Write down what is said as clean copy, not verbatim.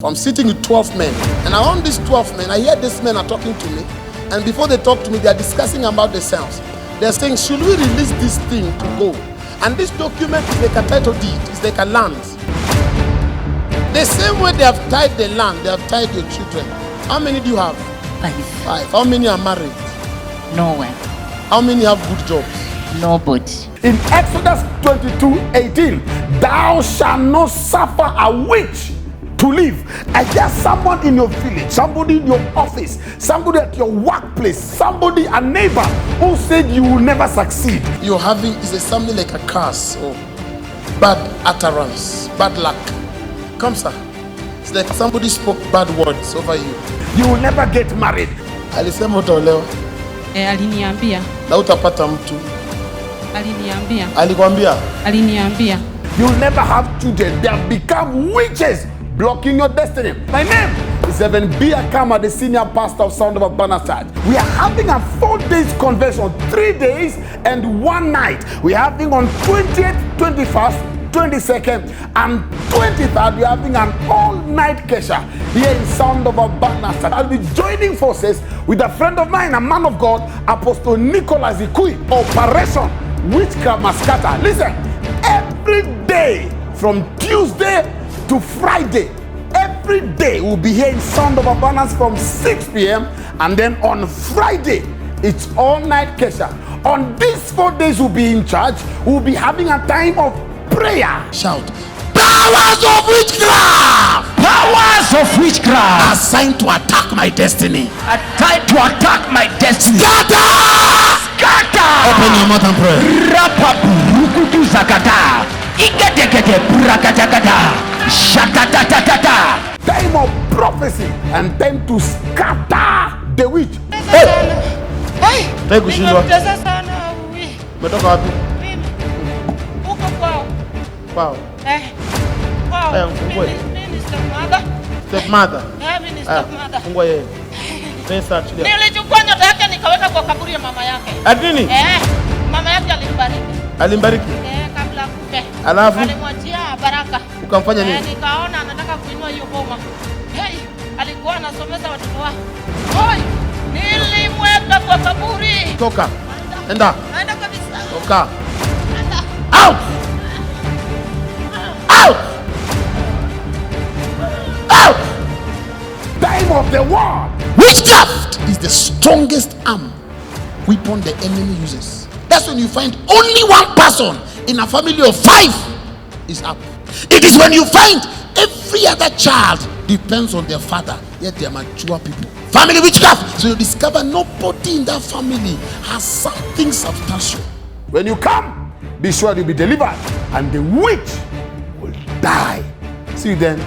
I'm sitting with 12 men, and around these 12 men, I hear these men are talking to me, and before they talk to me, they are discussing about themselves. They're saying, should we release this thing to go? And this document is like a title deed, it's like a land. The same way they have tied the land, they have tied your children. How many do you have? 5. How many are married? No one. How many have good jobs? Nobody. In Exodus 22:18, thou shalt not suffer a witch to live. I hear someone in your village, somebody in your office, somebody at your workplace, somebody, a neighbor, who said you will never succeed. You're having, is it something like a curse or bad utterance, bad luck? Come, sir. It's like somebody spoke bad words over you. You will never get married. Alisema utaolewa. Aliniambia. Na utapata mtu. Aliniambia. Alikwambia. Aliniambia. You will never have children. They have become witches, blocking your destiny. My name is Evan B. Akama, the senior pastor of Sound of Abundance Church. We are having a 4 days convention, 3 days and 1 night. We are having on 20th, 21st, 22nd and 23rd. We are having an all-night Kesha here in Sound of Abundance Church. I'll be joining forces with a friend of mine, a man of God, Apostle Nicholas Ikui. Operation Witchcraft Mascata. Listen, every day from Tuesday to Friday, every day we'll be here in Sound of Abundance from 6 p.m. and then on Friday it's all night Kesha. On these 4 days we'll be in church. We'll be having a time of prayer. Shout, powers of witchcraft! Powers of witchcraft Assigned to attack my destiny. assigned to attack my destiny. Scatter! Scatter! Open your mouth and pray. Rapaburukutu zakata. Igedegede burakatagada. Shakatatatata. Time of prophecy and time to scatter the witch. Hey, kushindwa. Nimempoteza sana huyu. Umetoka wapi? Mimi. Huko kwao. Kwao. Kwao. Haya, mfungue. Mimi ni stepmother. Stepmother. Mimi ni Haya, stepmother. fungua yeye. Pesa achilia. Nilichukua nyota yake nikaweka kwa kaburi ya mama yake. Adini? Mama yake alimbariki. Alimbariki. Kabla kufe. Alafu? Alimwachia baraka. Ukamfanya nini? Nikaona anataka kuinua hiyo boma. Alikuwa anasomeza watoto wake. Nilimweka kwa kaburi. Toka. Enda. Naenda kabisa. Toka. Enda. Out! Out! Out! Time of the war. Witchcraft is the strongest arm weapon the enemy uses. That's when you find only one person in a family of 5 is up. It is when you find every other child depends on their father, yet they are mature people. Family witchcraft. So you discover nobody in that family has something substantial. When you come, be sure you'll be delivered and the witch will die. See you then.